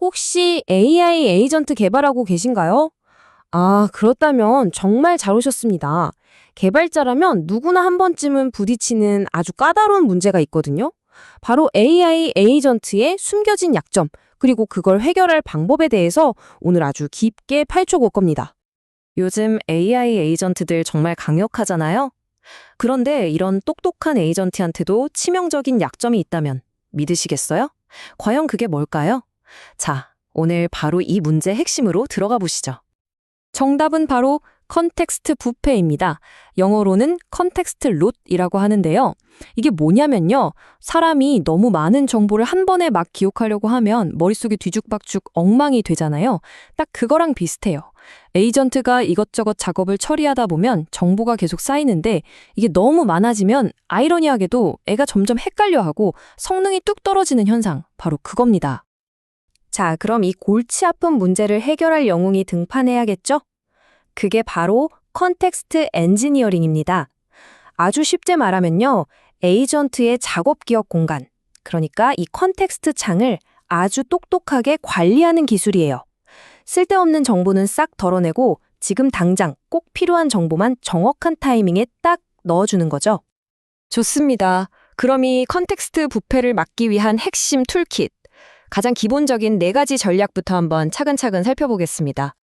혹시 AI 에이전트 개발하고 계신가요? 아, 그렇다면 정말 잘 오셨습니다. 개발자라면 누구나 한 번쯤은 부딪히는 아주 까다로운 문제가 있거든요. 바로 AI 에이전트의 숨겨진 약점, 그리고 그걸 해결할 방법에 대해서 오늘 아주 깊게 파헤쳐 볼 겁니다. 요즘 AI 에이전트들 정말 강력하잖아요? 그런데 이런 똑똑한 에이전트한테도 치명적인 약점이 있다면 믿으시겠어요? 과연 그게 뭘까요? 자, 오늘 바로 이 문제 핵심으로 들어가 보시죠. 정답은 바로 컨텍스트 부패입니다. 영어로는 컨텍스트 롯이라고 하는데요. 이게 뭐냐면요. 사람이 너무 많은 정보를 한 번에 막 기억하려고 하면 머릿속이 뒤죽박죽 엉망이 되잖아요. 딱 그거랑 비슷해요. 에이전트가 이것저것 작업을 처리하다 보면 정보가 계속 쌓이는데 이게 너무 많아지면 아이러니하게도 애가 점점 헷갈려하고 성능이 뚝 떨어지는 현상, 바로 그겁니다. 자, 그럼 이 골치 아픈 문제를 해결할 영웅이 등판해야겠죠? 그게 바로 컨텍스트 엔지니어링입니다. 아주 쉽게 말하면요. 에이전트의 작업 기억 공간, 그러니까 이 컨텍스트 창을 아주 똑똑하게 관리하는 기술이에요. 쓸데없는 정보는 싹 덜어내고 지금 당장 꼭 필요한 정보만 정확한 타이밍에 딱 넣어주는 거죠. 좋습니다. 그럼 이 컨텍스트 부패를 막기 위한 핵심 툴킷, 가장 기본적인 4가지 전략부터 한번 차근차근 살펴보겠습니다.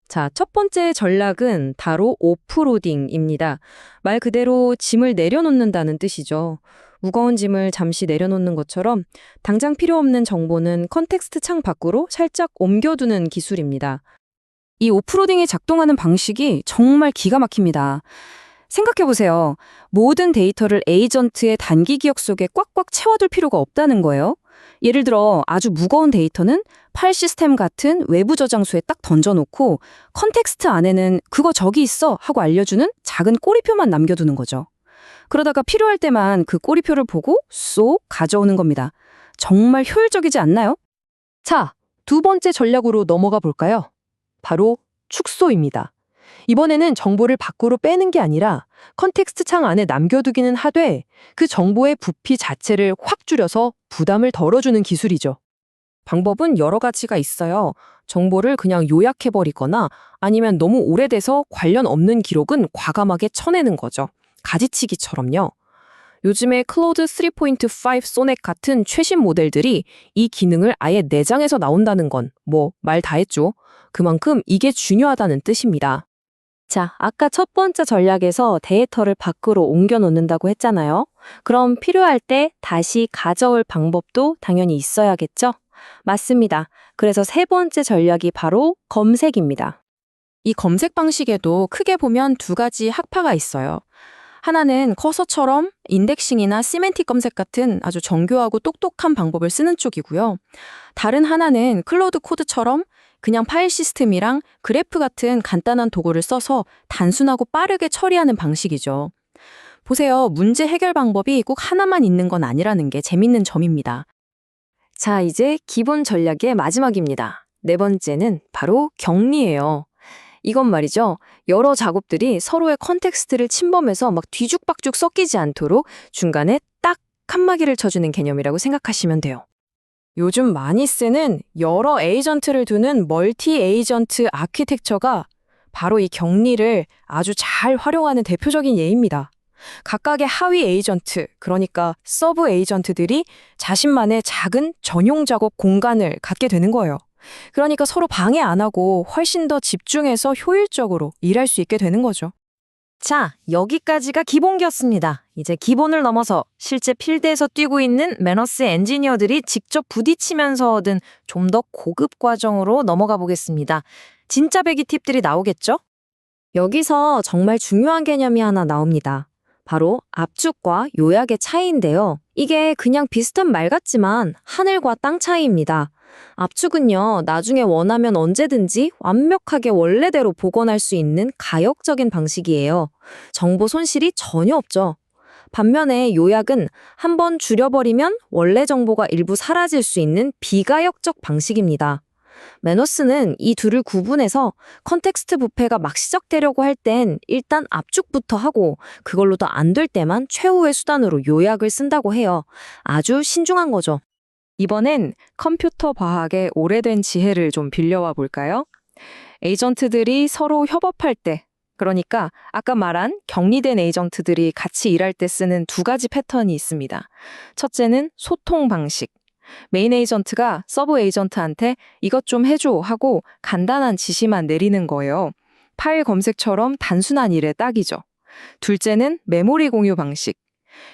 자, 첫 번째 전략은 바로 오프로딩입니다. 말 그대로 짐을 내려놓는다는 뜻이죠. 무거운 짐을 잠시 내려놓는 것처럼 당장 필요 없는 정보는 컨텍스트 창 밖으로 살짝 옮겨두는 기술입니다. 이 오프로딩이 작동하는 방식이 정말 기가 막힙니다. 생각해보세요. 모든 데이터를 에이전트의 단기 기억 속에 꽉꽉 채워둘 필요가 없다는 거예요. 예를 들어 아주 무거운 데이터는 파일 시스템 같은 외부 저장소에 딱 던져놓고 컨텍스트 안에는 그거 저기 있어 하고 알려주는 작은 꼬리표만 남겨두는 거죠. 그러다가 필요할 때만 그 꼬리표를 보고 쏙 가져오는 겁니다. 정말 효율적이지 않나요? 자, 두 번째 전략으로 넘어가 볼까요? 바로 축소입니다. 이번에는 정보를 밖으로 빼는 게 아니라 컨텍스트 창 안에 남겨두기는 하되 그 정보의 부피 자체를 확 줄여서 부담을 덜어주는 기술이죠. 방법은 여러 가지가 있어요. 정보를 그냥 요약해버리거나 아니면 너무 오래돼서 관련 없는 기록은 과감하게 쳐내는 거죠. 가지치기처럼요. 요즘에 클로드 3.5 소넷 같은 최신 모델들이 이 기능을 아예 내장에서 나온다는 건 말 다 했죠. 그만큼 이게 중요하다는 뜻입니다. 자, 아까 첫 번째 전략에서 데이터를 밖으로 옮겨 놓는다고 했잖아요. 그럼 필요할 때 다시 가져올 방법도 당연히 있어야겠죠? 맞습니다. 그래서 세 번째 전략이 바로 검색입니다. 이 검색 방식에도 크게 보면 2가지 학파가 있어요. 하나는 커서처럼 인덱싱이나 시멘틱 검색 같은 아주 정교하고 똑똑한 방법을 쓰는 쪽이고요. 다른 하나는 클로드 코드처럼 그냥 파일 시스템이랑 그래프 같은 간단한 도구를 써서 단순하고 빠르게 처리하는 방식이죠. 보세요. 문제 해결 방법이 꼭 하나만 있는 건 아니라는 게 재밌는 점입니다. 자, 이제 기본 전략의 마지막입니다. 4번째는 바로 격리예요. 이건 말이죠. 여러 작업들이 서로의 컨텍스트를 침범해서 막 뒤죽박죽 섞이지 않도록 중간에 딱 칸막이를 쳐주는 개념이라고 생각하시면 돼요. 요즘 많이 쓰는 여러 에이전트를 두는 멀티 에이전트 아키텍처가 바로 이 격리를 아주 잘 활용하는 대표적인 예입니다. 각각의 하위 에이전트, 그러니까 서브 에이전트들이 자신만의 작은 전용 작업 공간을 갖게 되는 거예요. 그러니까 서로 방해 안 하고 훨씬 더 집중해서 효율적으로 일할 수 있게 되는 거죠. 자, 여기까지가 기본기였습니다. 이제 기본을 넘어서 실제 필드에서 뛰고 있는 매너스 엔지니어들이 직접 부딪히면서 얻은 좀 더 고급 과정으로 넘어가 보겠습니다. 진짜 배기 팁들이 나오겠죠? 여기서 정말 중요한 개념이 하나 나옵니다. 바로 압축과 요약의 차이인데요. 이게 그냥 비슷한 말 같지만 하늘과 땅 차이입니다. 압축은요, 나중에 원하면 언제든지 완벽하게 원래대로 복원할 수 있는 가역적인 방식이에요. 정보 손실이 전혀 없죠. 반면에 요약은 한번 줄여버리면 원래 정보가 일부 사라질 수 있는 비가역적 방식입니다. 매너스는 이 둘을 구분해서 컨텍스트 부패가 막 시작되려고 할 땐 일단 압축부터 하고 그걸로도 안 될 때만 최후의 수단으로 요약을 쓴다고 해요. 아주 신중한 거죠. 이번엔 컴퓨터 과학의 오래된 지혜를 좀 빌려와 볼까요? 에이전트들이 서로 협업할 때, 그러니까 아까 말한 격리된 에이전트들이 같이 일할 때 쓰는 두 가지 패턴이 있습니다. 첫째는 소통 방식. 메인 에이전트가 서브 에이전트한테 이것 좀 해줘 하고 간단한 지시만 내리는 거예요. 파일 검색처럼 단순한 일에 딱이죠. 둘째는 메모리 공유 방식.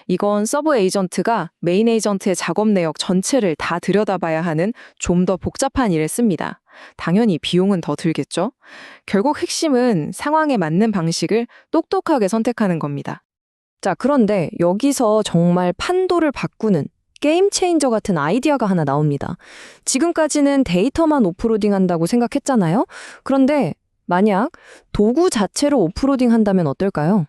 이건 서브 에이전트가 메인 에이전트의 작업 내역 전체를 다 들여다봐야 하는 좀 더 복잡한 일에 씁니다. 당연히 비용은 더 들겠죠? 결국 핵심은 상황에 맞는 방식을 똑똑하게 선택하는 겁니다. 자, 그런데 여기서 정말 판도를 바꾸는 게임 체인저 같은 아이디어가 하나 나옵니다. 지금까지는 데이터만 오프로딩 한다고 생각했잖아요? 그런데 만약 도구 자체로 오프로딩 한다면 어떨까요?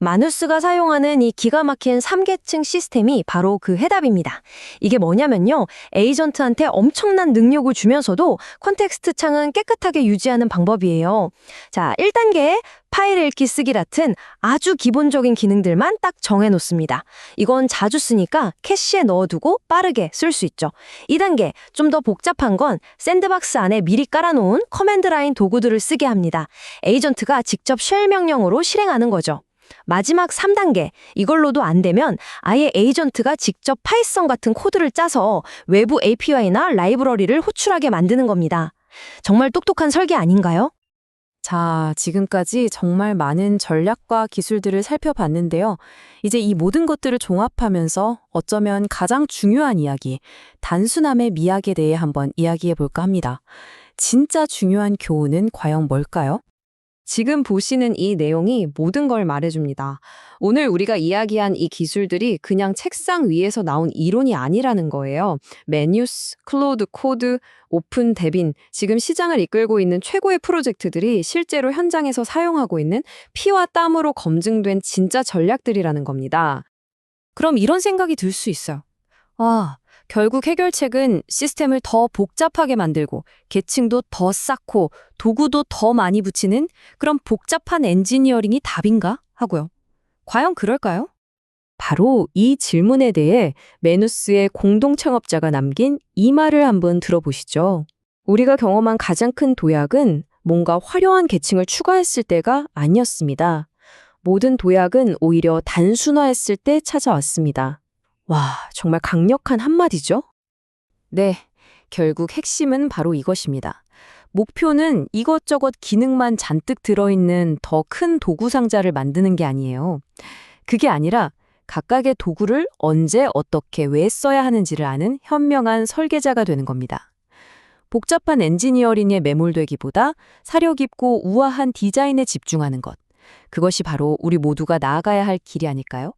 마누스가 사용하는 이 기가 막힌 3계층 시스템이 바로 그 해답입니다. 이게 뭐냐면요. 에이전트한테 엄청난 능력을 주면서도 컨텍스트 창은 깨끗하게 유지하는 방법이에요. 자, 1단계 파일 읽기 쓰기 같은 아주 기본적인 기능들만 딱 정해놓습니다. 이건 자주 쓰니까 캐시에 넣어두고 빠르게 쓸 수 있죠. 2단계 좀 더 복잡한 건 샌드박스 안에 미리 깔아놓은 커맨드 라인 도구들을 쓰게 합니다. 에이전트가 직접 쉘 명령으로 실행하는 거죠. 마지막 3단계, 이걸로도 안 되면 아예 에이전트가 직접 파이썬 같은 코드를 짜서 외부 API나 라이브러리를 호출하게 만드는 겁니다. 정말 똑똑한 설계 아닌가요? 자, 지금까지 정말 많은 전략과 기술들을 살펴봤는데요. 이제 이 모든 것들을 종합하면서 어쩌면 가장 중요한 이야기, 단순함의 미학에 대해 한번 이야기해 볼까 합니다. 진짜 중요한 교훈은 과연 뭘까요? 지금 보시는 이 내용이 모든 걸 말해줍니다. 오늘 우리가 이야기한 이 기술들이 그냥 책상 위에서 나온 이론이 아니라는 거예요. 메뉴스, 클로드 코드, 오픈 데빈, 지금 시장을 이끌고 있는 최고의 프로젝트들이 실제로 현장에서 사용하고 있는 피와 땀으로 검증된 진짜 전략들이라는 겁니다. 그럼 이런 생각이 들 수 있어요. 아, 결국 해결책은 시스템을 더 복잡하게 만들고 계층도 더 쌓고 도구도 더 많이 붙이는 그런 복잡한 엔지니어링이 답인가 하고요. 과연 그럴까요? 바로 이 질문에 대해 메누스의 공동 창업자가 남긴 이 말을 한번 들어보시죠. 우리가 경험한 가장 큰 도약은 뭔가 화려한 계층을 추가했을 때가 아니었습니다. 모든 도약은 오히려 단순화했을 때 찾아왔습니다. 와, 정말 강력한 한마디죠? 네, 결국 핵심은 바로 이것입니다. 목표는 이것저것 기능만 잔뜩 들어있는 더 큰 도구 상자를 만드는 게 아니에요. 그게 아니라 각각의 도구를 언제 어떻게 왜 써야 하는지를 아는 현명한 설계자가 되는 겁니다. 복잡한 엔지니어링에 매몰되기보다 사려 깊고 우아한 디자인에 집중하는 것. 그것이 바로 우리 모두가 나아가야 할 길이 아닐까요?